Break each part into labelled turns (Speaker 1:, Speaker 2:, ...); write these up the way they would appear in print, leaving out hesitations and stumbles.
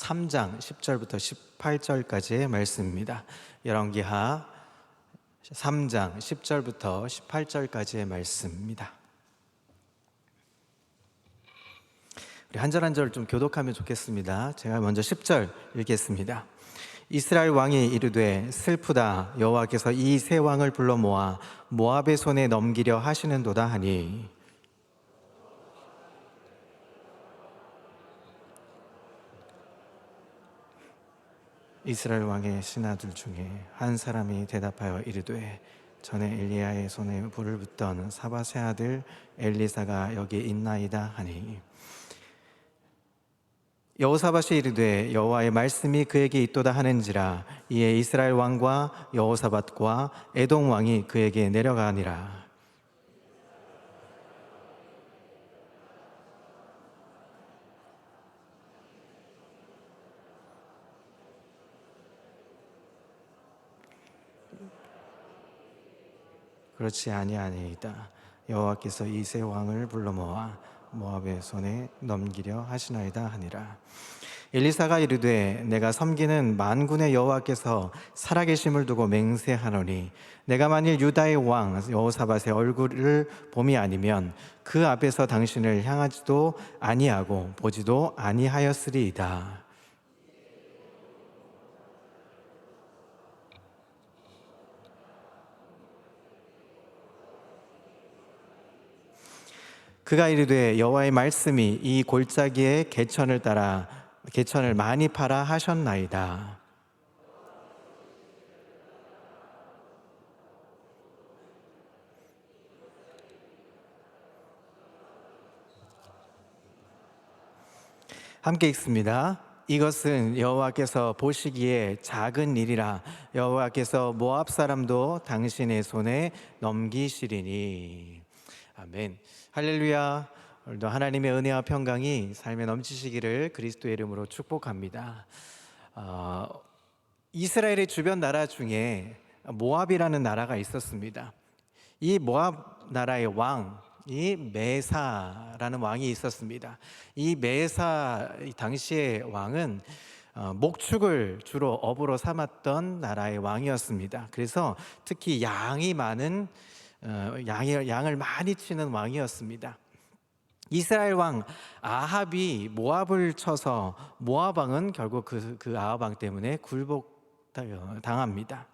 Speaker 1: 3장 10절부터 18절까지의 말씀입니다. 열왕기하 3장 10절부터 18절까지의 말씀입니다. 우리 한 절 한 절 좀 교독하면 좋겠습니다. 제가 먼저 10절 읽겠습니다. 이스라엘 왕이 이르되 슬프다, 여호와께서 이 세 왕을 불러 모아 모압의 손에 넘기려 하시는도다 하니, 이스라엘 왕의 신하들 중에 한 사람이 대답하여 이르되 전에 엘리야의 손에 불을 붓던 사밧의 아들 엘리사가 여기 있나이다 하니, 여호사밧이 이르되 여호와의 말씀이 그에게 있도다 하는지라. 이에 이스라엘 왕과 여호사밧과 에돔 왕이 그에게 내려가니라. 그렇지 아니하니이다. 여호와께서 이 세 왕을 불러 모아 모압의 손에 넘기려 하시나이다 하니라. 엘리사가 이르되 내가 섬기는 만군의 여호와께서 살아계심을 두고 맹세하노니, 내가 만일 유다의 왕 여호사밧의 얼굴을 봄이 아니면 그 앞에서 당신을 향하지도 아니하고 보지도 아니하였으리이다. 그가 이르되 여호와의 말씀이 이 골짜기의 개천을 따라 개천을 많이 팔아 하셨나이다. 함께 읽습니다. 이것은 여호와께서 보시기에 작은 일이라. 여호와께서 모압 사람도 당신의 손에 넘기시리니. 아멘. 할렐루야. 오늘도 하나님의 은혜와 평강이 삶에 넘치시기를 그리스도의 이름으로 축복합니다. 이스라엘의 주변 나라 중에 모압이라는 나라가 있었습니다. 이 모압 나라의 왕이 메사라는 왕이 있었습니다. 이 메사 당시의 왕은 목축을 주로 업으로 삼았던 나라의 왕이었습니다. 그래서 특히 양이 많은 양을 많이 치는 왕이었습니다. 이스라엘 왕 아합이 모압을 쳐서 모압 왕은 결국 그 아합 왕 때문에 굴복당합니다.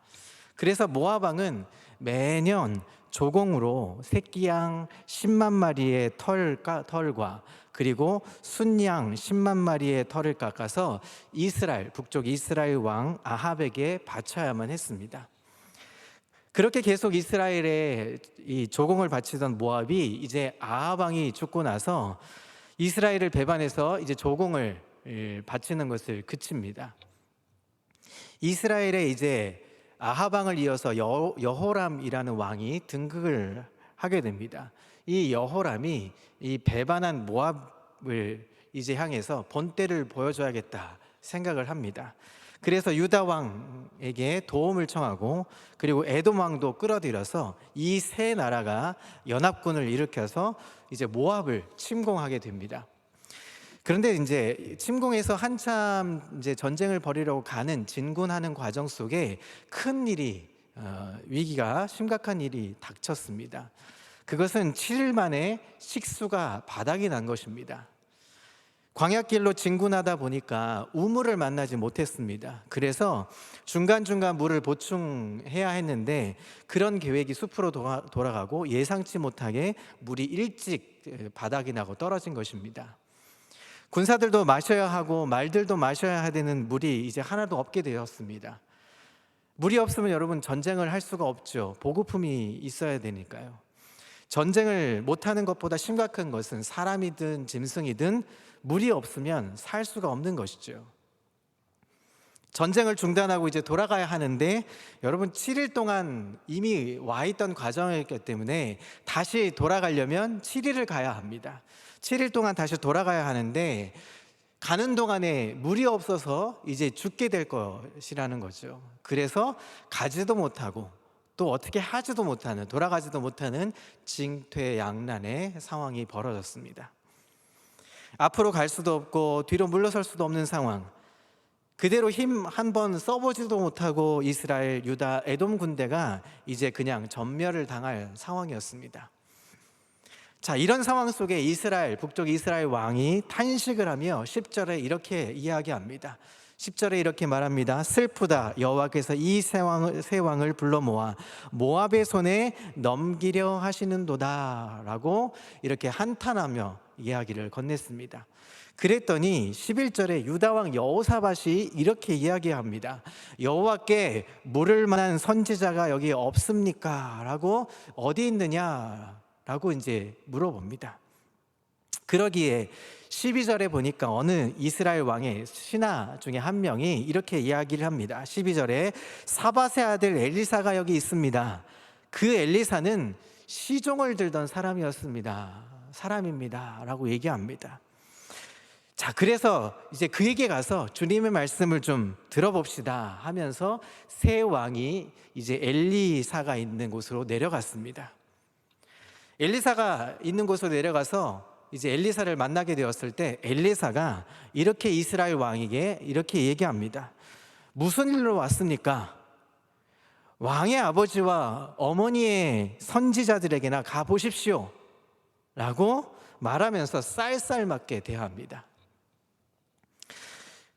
Speaker 1: 그래서 모압 왕은 매년 조공으로 새끼 양 10만 마리의 털과 그리고 순양 10만 마리의 털을 깎아서 북쪽 이스라엘 왕 아합에게 바쳐야만 했습니다. 그렇게 계속 이스라엘에 이 조공을 바치던 모압이 이제 아합 왕이 죽고 나서 이스라엘을 배반해서 이제 조공을 바치는 것을 그칩니다. 이스라엘에 이제 아합 왕을 이어서 여호람이라는 왕이 등극을 하게 됩니다. 이 여호람이 이 배반한 모압을 이제 향해서 본때를 보여줘야겠다 생각을 합니다. 그래서 유다 왕에게 도움을 청하고 그리고 에돔 왕도 끌어들여서 이 세 나라가 연합군을 일으켜서 이제 모압을 침공하게 됩니다. 그런데 이제 침공해서 한참 이제 전쟁을 벌이려고 가는 진군하는 과정 속에 큰 일이 위기가 심각한 일이 닥쳤습니다. 그것은 7일 만에 식수가 바닥이 난 것입니다. 광야길로 진군하다 보니까 우물을 만나지 못했습니다. 그래서 중간중간 물을 보충해야 했는데 그런 계획이 숲으로 돌아가고 예상치 못하게 물이 일찍 바닥이 나고 떨어진 것입니다. 군사들도 마셔야 하고 말들도 마셔야 되는 물이 이제 하나도 없게 되었습니다. 물이 없으면 여러분 전쟁을 할 수가 없죠. 보급품이 있어야 되니까요. 전쟁을 못하는 것보다 심각한 것은 사람이든 짐승이든 물이 없으면 살 수가 없는 것이죠. 전쟁을 중단하고 이제 돌아가야 하는데 여러분 7일 동안 이미 와 있던 과정이었기 때문에 다시 돌아가려면 7일을 가야 합니다. 7일 동안 다시 돌아가야 하는데 가는 동안에 물이 없어서 이제 죽게 될 것이라는 거죠. 그래서 가지도 못하고 또 어떻게 하지도 못하는, 돌아가지도 못하는 징퇴양난의 상황이 벌어졌습니다. 앞으로 갈 수도 없고 뒤로 물러설 수도 없는 상황. 그대로 힘 한 번 써보지도 못하고 이스라엘, 유다, 에돔 군대가 이제 그냥 전멸을 당할 상황이었습니다. 자, 이런 상황 속에 이스라엘, 북쪽 이스라엘 왕이 탄식을 하며 10절에 이렇게 이야기합니다. 10절에 이렇게 말합니다. 슬프다, 여호와께서 이 세 왕을 불러 모아 모압의 손에 넘기려 하시는도다 라고 이렇게 한탄하며 이야기를 건넸습니다. 그랬더니 11절에 유다왕 여호사밧이 이렇게 이야기합니다. 여호와께 물을 만한 선지자가 여기 없습니까? 라고 어디 있느냐? 라고 이제 물어봅니다. 그러기에 12절에 보니까 어느 이스라엘 왕의 신하 중에 한 명이 이렇게 이야기를 합니다. 12절에 사밧의 아들 엘리사가 여기 있습니다. 그 엘리사는 시종을 들던 사람입니다 라고 얘기합니다. 자, 그래서 이제 그에게 가서 주님의 말씀을 좀 들어봅시다 하면서 세 왕이 이제 엘리사가 있는 곳으로 내려갔습니다. 엘리사가 있는 곳으로 내려가서 이제 엘리사를 만나게 되었을 때 엘리사가 이렇게 이스라엘 왕에게 이렇게 얘기합니다. 무슨 일로 왔습니까? 왕의 아버지와 어머니의 선지자들에게나 가보십시오 라고 말하면서 쌀쌀맞게 대합니다.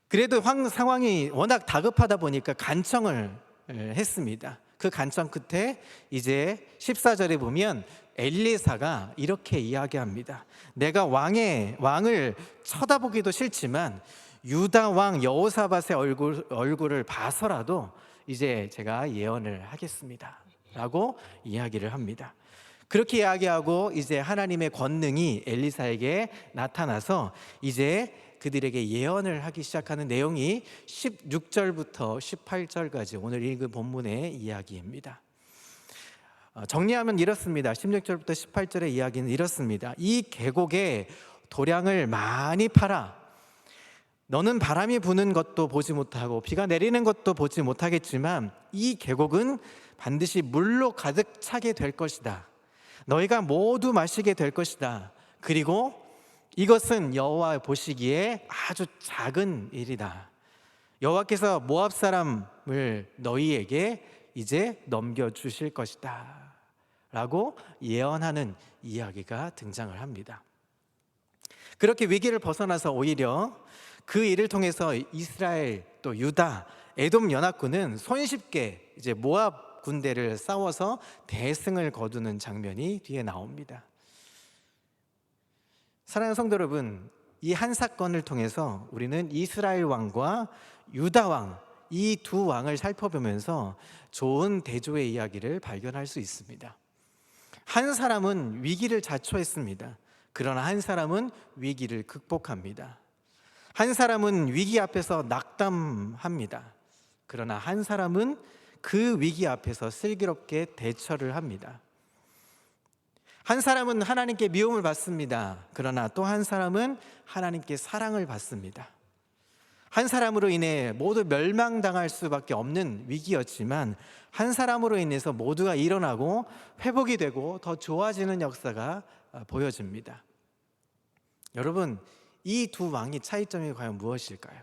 Speaker 1: 그래도 상황이 워낙 다급하다 보니까 간청을 했습니다. 그 간청 끝에 이제 14절에 보면 엘리사가 이렇게 이야기합니다. 내가 왕을 쳐다보기도 싫지만 유다 왕 여호사밧의 얼굴을 봐서라도 이제 제가 예언을 하겠습니다 라고 이야기를 합니다. 그렇게 이야기하고 이제 하나님의 권능이 엘리사에게 나타나서 이제 그들에게 예언을 하기 시작하는 내용이 16절부터 18절까지 오늘 읽은 본문의 이야기입니다. 정리하면 이렇습니다. 16절부터 18절의 이야기는 이렇습니다. 이 계곡에 도량을 많이 팔아. 너는 바람이 부는 것도 보지 못하고 비가 내리는 것도 보지 못하겠지만 이 계곡은 반드시 물로 가득 차게 될 것이다. 너희가 모두 마시게 될 것이다. 그리고 이것은 여호와 보시기에 아주 작은 일이다. 여호와께서 모압 사람을 너희에게 이제 넘겨주실 것이다 라고 예언하는 이야기가 등장을 합니다. 그렇게 위기를 벗어나서 오히려 그 일을 통해서 이스라엘 또 유다, 에돔 연합군은 손쉽게 이제 모압 군대를 싸워서 대승을 거두는 장면이 뒤에 나옵니다. 사랑하는 성도 여러분, 이 한 사건을 통해서 우리는 이스라엘 왕과 유다 왕, 이 두 왕을 살펴보면서 좋은 대조의 이야기를 발견할 수 있습니다. 한 사람은 위기를 자초했습니다. 그러나 한 사람은 위기를 극복합니다. 한 사람은 위기 앞에서 낙담합니다. 그러나 한 사람은 그 위기 앞에서 슬기롭게 대처를 합니다. 한 사람은 하나님께 미움을 받습니다. 그러나 또 한 사람은 하나님께 사랑을 받습니다. 한 사람으로 인해 모두 멸망당할 수밖에 없는 위기였지만 한 사람으로 인해서 모두가 일어나고 회복이 되고 더 좋아지는 역사가 보여집니다. 여러분, 이 두 왕의 차이점이 과연 무엇일까요?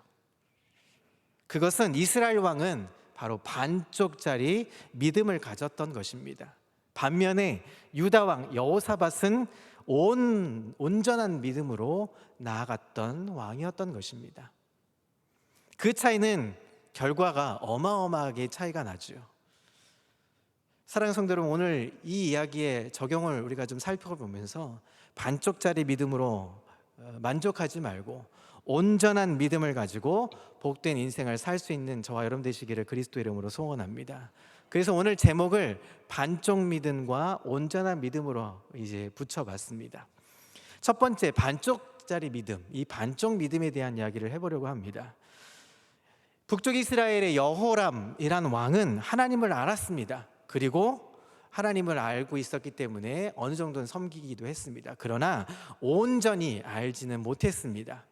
Speaker 1: 그것은 이스라엘 왕은 바로 반쪽짜리 믿음을 가졌던 것입니다. 반면에 유다 왕 여호사밧은 온전한 믿음으로 나아갔던 왕이었던 것입니다. 그 차이는 결과가 어마어마하게 차이가 나죠. 사랑하는 성도 여러분, 오늘 이 이야기의 적용을 우리가 좀 살펴보면서 반쪽짜리 믿음으로 만족하지 말고 온전한 믿음을 가지고 복된 인생을 살 수 있는 저와 여러분 되시기를 그리스도 이름으로 소원합니다. 그래서 오늘 제목을 반쪽 믿음과 온전한 믿음으로 이제 붙여봤습니다. 첫 번째, 반쪽짜리 믿음, 이 반쪽 믿음에 대한 이야기를 해보려고 합니다. 북쪽 이스라엘의 여호람이란 왕은 하나님을 알았습니다. 그리고 하나님을 알고 있었기 때문에 어느 정도는 섬기기도 했습니다. 그러나 온전히 알지는 못했습니다.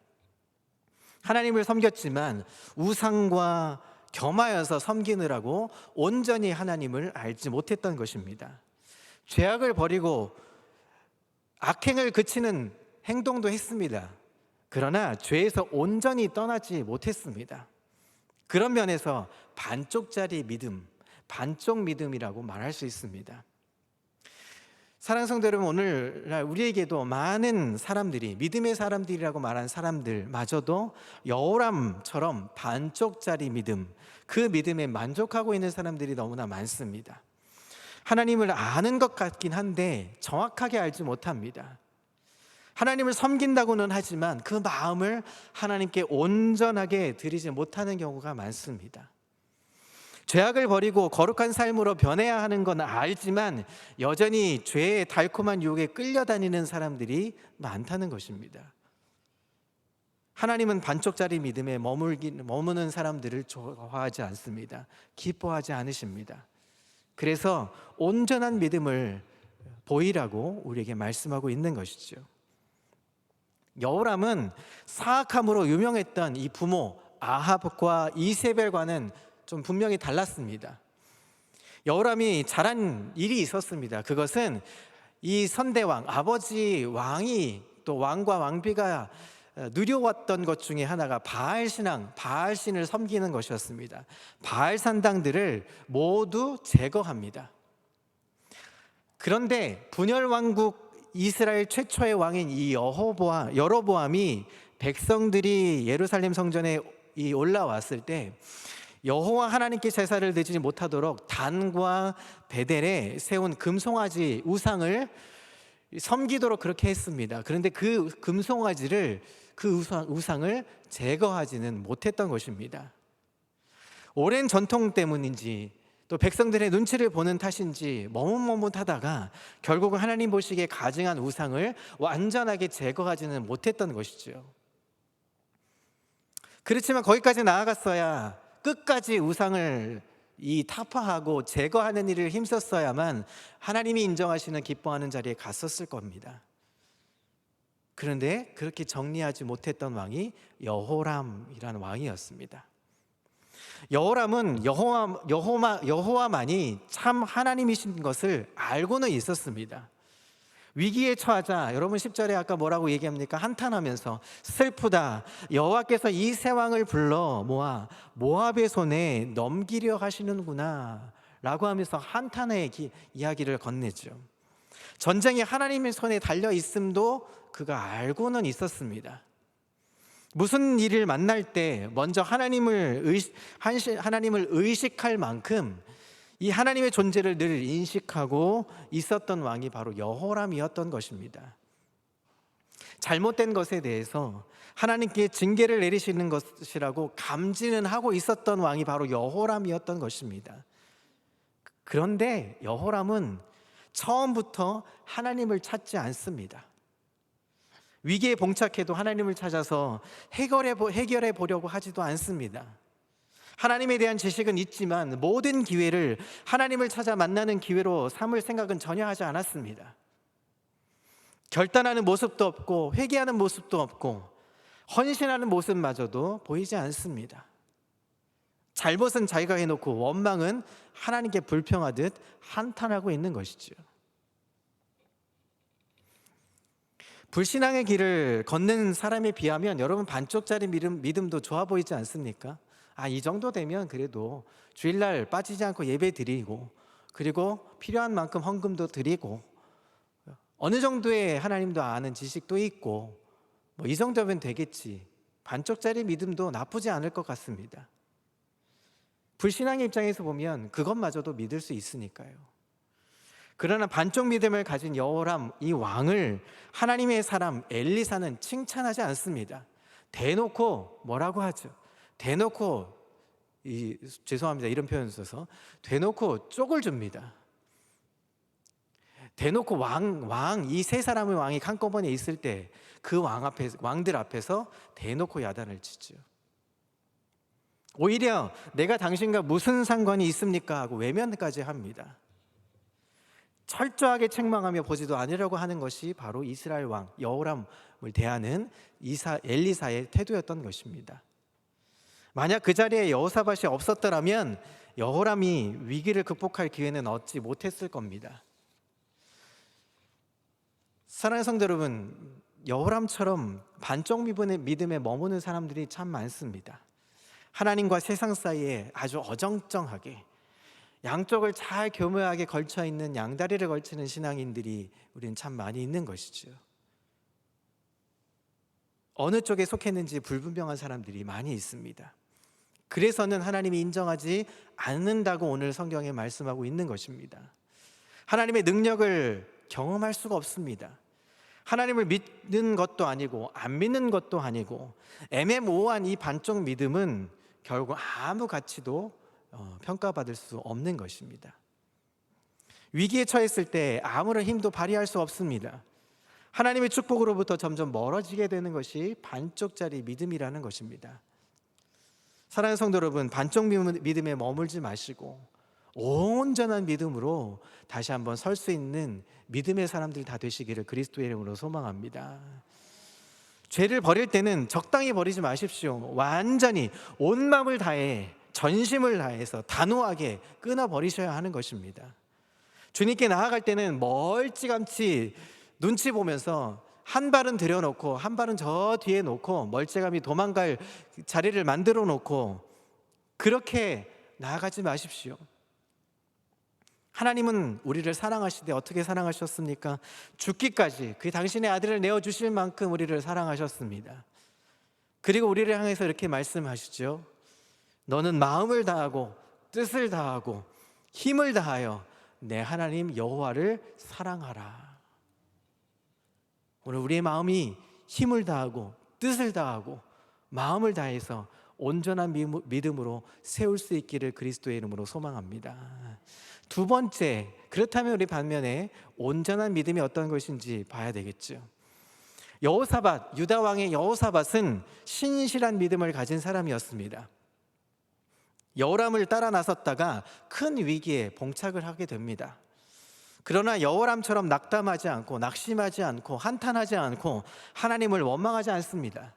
Speaker 1: 하나님을 섬겼지만 우상과 겸하여서 섬기느라고 온전히 하나님을 알지 못했던 것입니다. 죄악을 버리고 악행을 그치는 행동도 했습니다. 그러나 죄에서 온전히 떠나지 못했습니다. 그런 면에서 반쪽짜리 믿음, 반쪽 믿음이라고 말할 수 있습니다. 사랑하는 성도 여러분, 오늘날 우리에게도 많은 사람들이, 믿음의 사람들이라고 말하는 사람들마저도 여호람처럼 반쪽짜리 믿음, 그 믿음에 만족하고 있는 사람들이 너무나 많습니다. 하나님을 아는 것 같긴 한데 정확하게 알지 못합니다. 하나님을 섬긴다고는 하지만 그 마음을 하나님께 온전하게 드리지 못하는 경우가 많습니다. 죄악을 버리고 거룩한 삶으로 변해야 하는 건 알지만 여전히 죄의 달콤한 유혹에 끌려다니는 사람들이 많다는 것입니다. 하나님은 반쪽짜리 믿음에 머무는 사람들을 좋아하지 않습니다. 기뻐하지 않으십니다. 그래서 온전한 믿음을 보이라고 우리에게 말씀하고 있는 것이죠. 여호람은 사악함으로 유명했던 이 부모 아합과 이세벨과는 좀 분명히 달랐습니다. 여호람이 잘한 일이 있었습니다. 그것은 이 선대왕, 아버지 왕이 또 왕과 왕비가 누려왔던 것 중에 하나가 바알신앙, 바알신을 섬기는 것이었습니다. 바알 산당들을 모두 제거합니다. 그런데 분열 왕국 이스라엘 최초의 왕인 이 여로보암이 백성들이 예루살렘 성전에 올라왔을 때 여호와 하나님께 제사를 드리지 못하도록 단과 베델에 세운 금송아지 우상을 섬기도록 그렇게 했습니다. 그런데 그 금송아지를, 그 우상을 제거하지는 못했던 것입니다. 오랜 전통 때문인지 또 백성들의 눈치를 보는 탓인지 머뭇머뭇하다가 결국은 하나님 보시기에 가증한 우상을 완전하게 제거하지는 못했던 것이죠. 그렇지만 거기까지 나아갔어야, 끝까지 우상을 타파하고 제거하는 일을 힘썼어야만 하나님이 인정하시는 기뻐하는 자리에 갔었을 겁니다. 그런데 그렇게 정리하지 못했던 왕이 여호람이라는 왕이었습니다. 여호람은 여호와만이 참 하나님이신 것을 알고는 있었습니다. 위기에 처하자, 여러분 10절에 아까 뭐라고 얘기합니까? 한탄하면서 슬프다, 여호와께서 이 세 왕을 불러 모아 모압의 손에 넘기려 하시는구나 라고 하면서 한탄의 이야기를 건네죠. 전쟁이 하나님의 손에 달려 있음도 그가 알고는 있었습니다. 무슨 일을 만날 때 먼저 하나님을 의식할 만큼 이 하나님의 존재를 늘 인식하고 있었던 왕이 바로 여호람이었던 것입니다. 잘못된 것에 대해서 하나님께 징계를 내리시는 것이라고 감지는 하고 있었던 왕이 바로 여호람이었던 것입니다. 그런데 여호람은 처음부터 하나님을 찾지 않습니다. 위기에 봉착해도 하나님을 찾아서 해결해 보려고 하지도 않습니다. 하나님에 대한 지식은 있지만 모든 기회를 하나님을 찾아 만나는 기회로 삼을 생각은 전혀 하지 않았습니다. 결단하는 모습도 없고 회개하는 모습도 없고 헌신하는 모습마저도 보이지 않습니다. 잘못은 자기가 해놓고 원망은 하나님께 불평하듯 한탄하고 있는 것이죠. 불신앙의 길을 걷는 사람에 비하면 여러분 반쪽짜리 믿음도 좋아 보이지 않습니까? 이 정도 되면 그래도 주일날 빠지지 않고 예배 드리고, 그리고 필요한 만큼 헌금도 드리고, 어느 정도의 하나님도 아는 지식도 있고, 이 정도면 되겠지. 반쪽짜리 믿음도 나쁘지 않을 것 같습니다. 불신앙의 입장에서 보면 그것마저도 믿을 수 있으니까요. 그러나 반쪽 믿음을 가진 여호람, 이 왕을 하나님의 사람 엘리사는 칭찬하지 않습니다. 대놓고 뭐라고 하죠? 대놓고 죄송합니다, 이런 표현 써서 대놓고 쪽을 줍니다. 대놓고 이 세 사람의 왕이 한꺼번에 있을 때 그 왕들 앞에서 대놓고 야단을 치죠. 오히려 내가 당신과 무슨 상관이 있습니까 하고 외면까지 합니다. 철저하게 책망하며 보지도 않으려고 하는 것이 바로 이스라엘 왕 여호람을 대하는 엘리사의 태도였던 것입니다. 만약 그 자리에 여호사밧이 없었더라면 여호람이 위기를 극복할 기회는 얻지 못했을 겁니다. 사랑하는 성도 여러분, 여호람처럼 반쪽 믿음에 머무는 사람들이 참 많습니다. 하나님과 세상 사이에 아주 어정쩡하게 양쪽을 잘 교묘하게 걸쳐 있는 양다리를 걸치는 신앙인들이 우리는 참 많이 있는 것이죠. 어느 쪽에 속했는지 불분명한 사람들이 많이 있습니다. 그래서는 하나님이 인정하지 않는다고 오늘 성경에 말씀하고 있는 것입니다. 하나님의 능력을 경험할 수가 없습니다. 하나님을 믿는 것도 아니고 안 믿는 것도 아니고 애매모호한 이 반쪽 믿음은 결국 아무 가치도 평가받을 수 없는 것입니다. 위기에 처했을 때 아무런 힘도 발휘할 수 없습니다. 하나님의 축복으로부터 점점 멀어지게 되는 것이 반쪽짜리 믿음이라는 것입니다. 사랑하는 성도 여러분, 반쪽 믿음에 머물지 마시고 온전한 믿음으로 다시 한번 설 수 있는 믿음의 사람들 다 되시기를 그리스도의 이름으로 소망합니다. 죄를 버릴 때는 적당히 버리지 마십시오. 완전히 온 마음을 다해 전심을 다해서 단호하게 끊어버리셔야 하는 것입니다. 주님께 나아갈 때는 멀찌감치 눈치 보면서 한 발은 들여놓고 한 발은 저 뒤에 놓고 멀찌감치 도망갈 자리를 만들어 놓고 그렇게 나아가지 마십시오. 하나님은 우리를 사랑하시되 어떻게 사랑하셨습니까? 죽기까지 그 당신의 아들을 내어주실 만큼 우리를 사랑하셨습니다. 그리고 우리를 향해서 이렇게 말씀하시죠. 너는 마음을 다하고 뜻을 다하고 힘을 다하여 내 하나님 여호와를 사랑하라. 오늘 우리의 마음이 힘을 다하고 뜻을 다하고 마음을 다해서 온전한 믿음으로 세울 수 있기를 그리스도의 이름으로 소망합니다. 두 번째, 그렇다면 우리 반면에 온전한 믿음이 어떤 것인지 봐야 되겠죠. 여호사밧, 유다 왕의 여호사밧은 신실한 믿음을 가진 사람이었습니다. 여호람을 따라 나섰다가 큰 위기에 봉착을 하게 됩니다. 그러나 여호람처럼 낙담하지 않고 낙심하지 않고 한탄하지 않고 하나님을 원망하지 않습니다.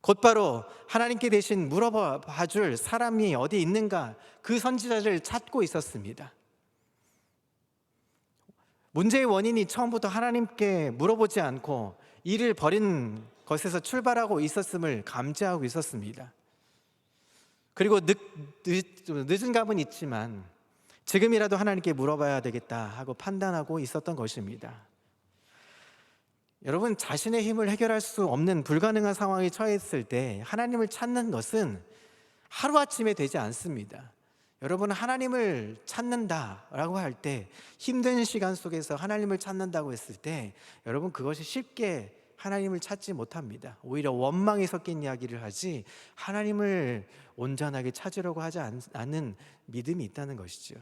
Speaker 1: 곧바로 하나님께 대신 물어봐 줄 사람이 어디 있는가 그 선지자를 찾고 있었습니다. 문제의 원인이 처음부터 하나님께 물어보지 않고 일을 벌인 것에서 출발하고 있었음을 감지하고 있었습니다. 그리고 늦은 감은 있지만 지금이라도 하나님께 물어봐야 되겠다 하고 판단하고 있었던 것입니다. 여러분, 자신의 힘을 해결할 수 없는 불가능한 상황에 처했을 때 하나님을 찾는 것은 하루아침에 되지 않습니다. 여러분, 하나님을 찾는다라고 할 때 힘든 시간 속에서 하나님을 찾는다고 했을 때 여러분 그것이 쉽게 하나님을 찾지 못합니다. 오히려 원망이 섞인 이야기를 하지 하나님을 온전하게 찾으려고 하지 않는 믿음이 있다는 것이죠.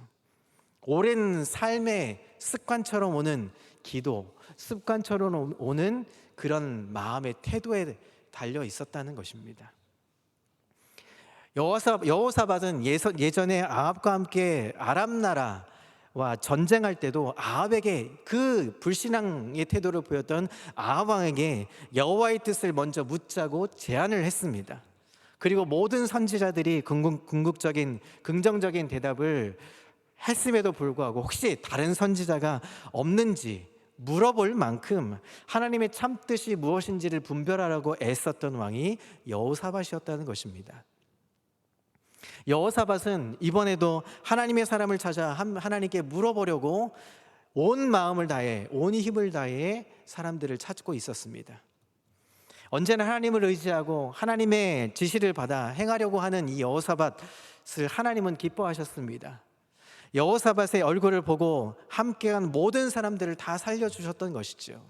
Speaker 1: 오랜 삶의 습관처럼 오는 기도, 습관처럼 오는 그런 마음의 태도에 달려 있었다는 것입니다. 여호사밧은 예전에 아합과 함께 아람 나라와 전쟁할 때도 아합에게 그 불신앙의 태도를 보였던 아합 왕에게 여호와의 뜻을 먼저 묻자고 제안을 했습니다. 그리고 모든 선지자들이 궁극적인 긍정적인 대답을 했음에도 불구하고 혹시 다른 선지자가 없는지 물어볼 만큼 하나님의 참뜻이 무엇인지를 분별하라고 애썼던 왕이 여호사밧이었다는 것입니다. 여호사밧은 이번에도 하나님의 사람을 찾아 하나님께 물어보려고 온 마음을 다해 온 힘을 다해 사람들을 찾고 있었습니다. 언제나 하나님을 의지하고 하나님의 지시를 받아 행하려고 하는 이 여호사밧을 하나님은 기뻐하셨습니다. 여호사밧의 얼굴을 보고 함께한 모든 사람들을 다 살려주셨던 것이죠.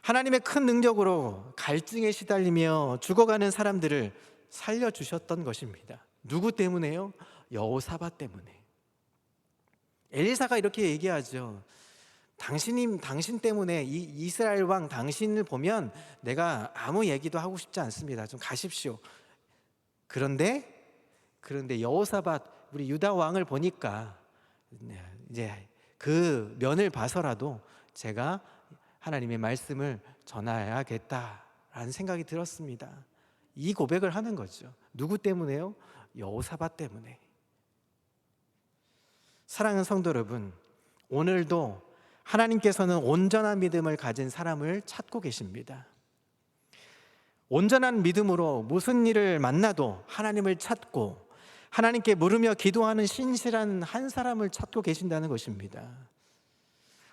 Speaker 1: 하나님의 큰 능력으로 갈증에 시달리며 죽어가는 사람들을 살려주셨던 것입니다. 누구 때문에요? 여호사밧 때문에. 엘리사가 이렇게 얘기하죠. 당신 때문에 이 이스라엘 왕 당신을 보면 내가 아무 얘기도 하고 싶지 않습니다. 좀 가십시오. 그런데 여호사밧 우리 유다 왕을 보니까 이제 그 면을 봐서라도 제가 하나님의 말씀을 전해야겠다라는 생각이 들었습니다. 이 고백을 하는 거죠. 누구 때문에요? 여호사밧 때문에. 사랑하는 성도 여러분, 오늘도 하나님께서는 온전한 믿음을 가진 사람을 찾고 계십니다. 온전한 믿음으로 무슨 일을 만나도 하나님을 찾고 하나님께 물으며 기도하는 신실한 한 사람을 찾고 계신다는 것입니다.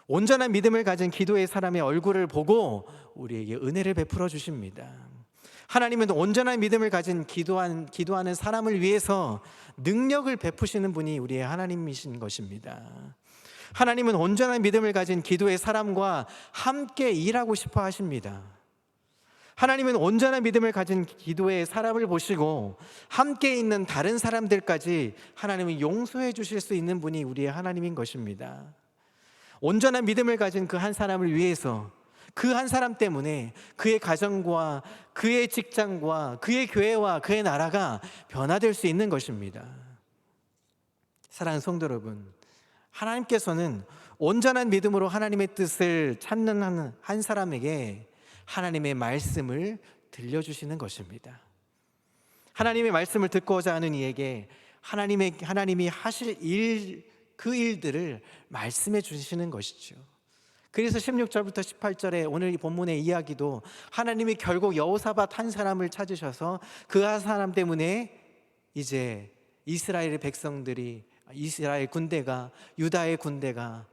Speaker 1: 온전한 믿음을 가진 기도의 사람의 얼굴을 보고 우리에게 은혜를 베풀어 주십니다. 하나님은 온전한 믿음을 가진 기도하는 사람을 위해서 능력을 베푸시는 분이 우리의 하나님이신 것입니다. 하나님은 온전한 믿음을 가진 기도의 사람과 함께 일하고 싶어 하십니다. 하나님은 온전한 믿음을 가진 기도의 사람을 보시고 함께 있는 다른 사람들까지 하나님은 용서해 주실 수 있는 분이 우리의 하나님인 것입니다. 온전한 믿음을 가진 그 한 사람을 위해서, 그 한 사람 때문에 그의 가정과 그의 직장과 그의 교회와 그의 나라가 변화될 수 있는 것입니다. 사랑하는 성도 여러분, 하나님께서는 온전한 믿음으로 하나님의 뜻을 찾는 한 사람에게 하나님의 말씀을 들려주시는 것입니다. 하나님의 말씀을 듣고자 하는 이에게 하나님이 하실 그 일들을 말씀해 주시는 것이죠. 그래서 16절부터 18절에 오늘 이 본문의 이야기도 하나님이 결국 여호사밧 한 사람을 찾으셔서 그 한 사람 때문에 이제 이스라엘 백성들이, 이스라엘 군대가, 유다의 군대가,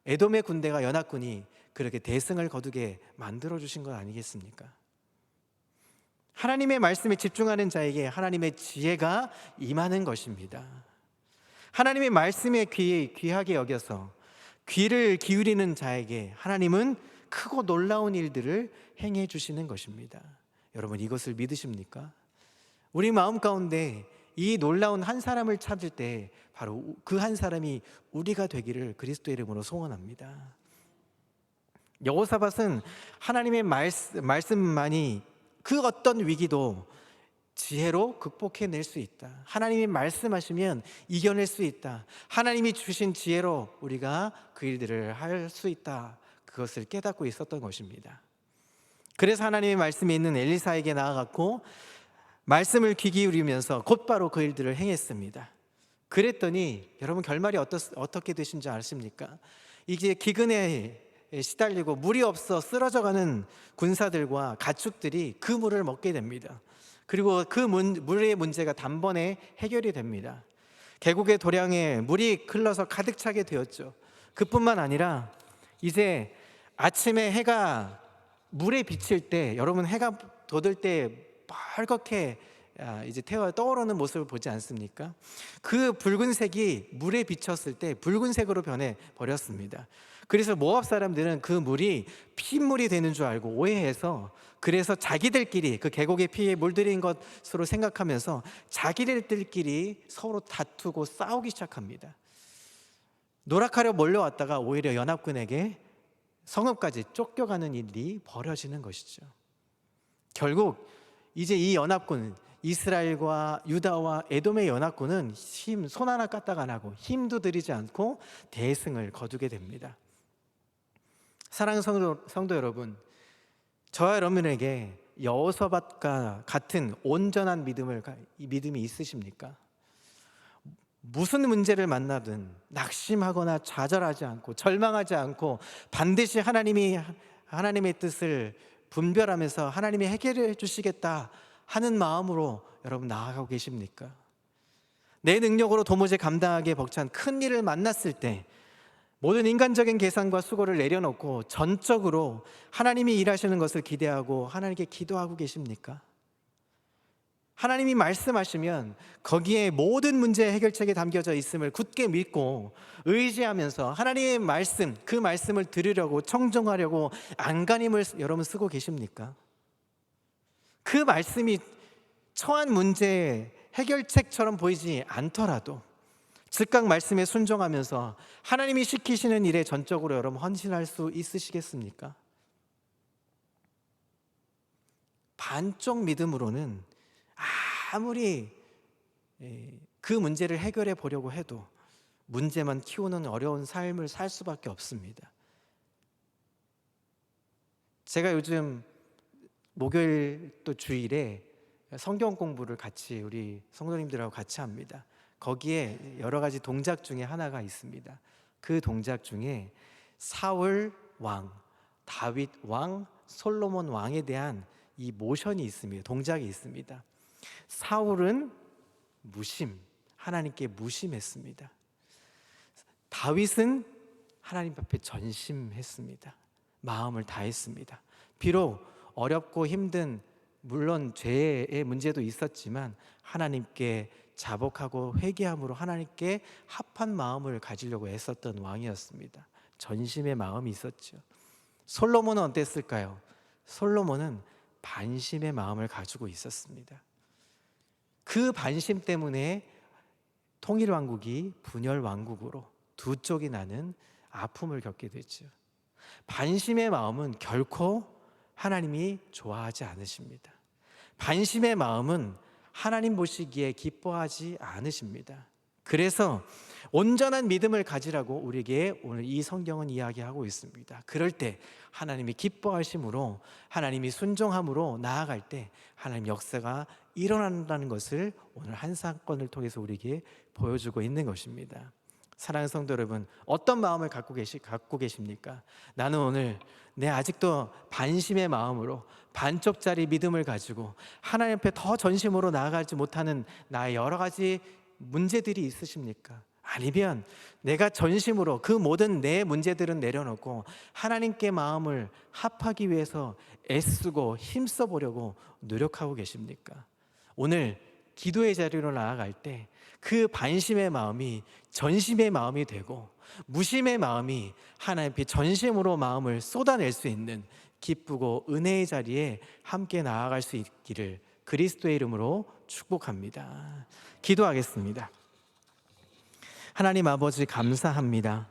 Speaker 1: 에돔의 군대가, 연합군이 그렇게 대승을 거두게 만들어 주신 것 아니겠습니까? 하나님의 말씀에 집중하는 자에게 하나님의 지혜가 임하는 것입니다. 하나님의 말씀에 귀하게 여겨서 귀를 기울이는 자에게 하나님은 크고 놀라운 일들을 행해 주시는 것입니다. 여러분, 이것을 믿으십니까? 우리 마음 가운데 이 놀라운 한 사람을 찾을 때 바로 그 한 사람이 우리가 되기를 그리스도의 이름으로 소원합니다. 여호사밧은 하나님의 말씀만이 그 어떤 위기도 지혜로 극복해낼 수 있다. 하나님이 말씀하시면 이겨낼 수 있다. 하나님이 주신 지혜로 우리가 그 일들을 할 수 있다. 그것을 깨닫고 있었던 것입니다. 그래서 하나님의 말씀이 있는 엘리사에게 나아갔고 말씀을 귀 기울이면서 곧바로 그 일들을 행했습니다. 그랬더니 여러분, 결말이 어떻게 되신 줄 아십니까? 이제 기근에 시달리고 물이 없어 쓰러져가는 군사들과 가축들이 그 물을 먹게 됩니다. 그리고 그 물의 문제가 단번에 해결이 됩니다. 계곡의 도량에 물이 흘러서 가득 차게 되었죠. 그뿐만 아니라 이제 아침에 해가 물에 비칠 때, 여러분 해가 돋을 때 빨갛게 이제 떠오르는 모습을 보지 않습니까? 그 붉은색이 물에 비쳤을 때 붉은색으로 변해 버렸습니다. 그래서 모압 사람들은 그 물이 핏물이 되는 줄 알고 오해해서, 그래서 자기들끼리 그 계곡에 피에 물들인 것으로 생각하면서 자기들끼리 서로 다투고 싸우기 시작합니다. 노력하려 몰려왔다가 오히려 연합군에게 성읍까지 쫓겨가는 일이 벌어지는 것이죠. 결국 이제 이 연합군, 이스라엘과 유다와 에돔의 연합군은 손 하나 까딱 안 하고 힘도 들이지 않고 대승을 거두게 됩니다. 사랑하는 성도 여러분, 저와 여러분에게 여호사밧과 같은 온전한 믿음이 있으십니까? 무슨 문제를 만나든 낙심하거나 좌절하지 않고 절망하지 않고 반드시 하나님의 뜻을 분별하면서 하나님이 해결해 주시겠다 하는 마음으로 여러분 나아가고 계십니까? 내 능력으로 도무지 감당하기 벅찬 큰 일을 만났을 때 모든 인간적인 계산과 수고를 내려놓고 전적으로 하나님이 일하시는 것을 기대하고 하나님께 기도하고 계십니까? 하나님이 말씀하시면 거기에 모든 문제의 해결책이 담겨져 있음을 굳게 믿고 의지하면서 하나님의 말씀, 그 말씀을 들으려고 청정하려고 안간힘을 여러분 쓰고 계십니까? 그 말씀이 처한 문제의 해결책처럼 보이지 않더라도 즉각 말씀에 순종하면서 하나님이 시키시는 일에 전적으로 여러분 헌신할 수 있으시겠습니까? 반쪽 믿음으로는 아무리 그 문제를 해결해 보려고 해도 문제만 키우는 어려운 삶을 살 수밖에 없습니다. 제가 요즘 목요일 또 주일에 성경 공부를 같이 우리 성도님들하고 같이 합니다. 거기에 여러 가지 동작 중에 하나가 있습니다. 그 동작 중에 사울 왕, 다윗 왕, 솔로몬 왕에 대한 이 모션이 있습니다. 동작이 있습니다. 사울은 하나님께 무심했습니다. 다윗은 하나님 앞에 전심했습니다. 마음을 다했습니다. 비록 어렵고 힘든, 물론 죄의 문제도 있었지만 하나님께 자복하고 회개함으로 하나님께 합한 마음을 가지려고 애썼던 왕이었습니다. 전심의 마음이 있었죠. 솔로몬은 어땠을까요? 솔로몬은 반심의 마음을 가지고 있었습니다. 그 반심 때문에 통일왕국이 분열왕국으로 두 쪽이 나는 아픔을 겪게 됐죠. 반심의 마음은 결코 하나님이 좋아하지 않으십니다. 반심의 마음은 하나님 보시기에 기뻐하지 않으십니다. 그래서 온전한 믿음을 가지라고 우리에게 오늘 이 성경은 이야기하고 있습니다. 그럴 때 하나님이 기뻐하심으로, 하나님이 순종함으로 나아갈 때 하나님 역사가 일어난다는 것을 오늘 한 사건을 통해서 우리에게 보여주고 있는 것입니다. 사랑하는 성도 여러분, 어떤 마음을 갖고 계십니까? 나는 오늘 내 아직도 반심의 마음으로 반쪽짜리 믿음을 가지고 하나님 앞에 더 전심으로 나아가지 못하는 나의 여러 가지 문제들이 있으십니까? 아니면 내가 전심으로 그 모든 내 문제들은 내려놓고 하나님께 마음을 합하기 위해서 애쓰고 힘써 보려고 노력하고 계십니까? 오늘 기도의 자리로 나아갈 때 그 반심의 마음이 전심의 마음이 되고 무심의 마음이 하나님 앞에 전심으로 마음을 쏟아낼 수 있는 기쁘고 은혜의 자리에 함께 나아갈 수 있기를 그리스도의 이름으로 축복합니다. 기도하겠습니다. 하나님 아버지, 감사합니다.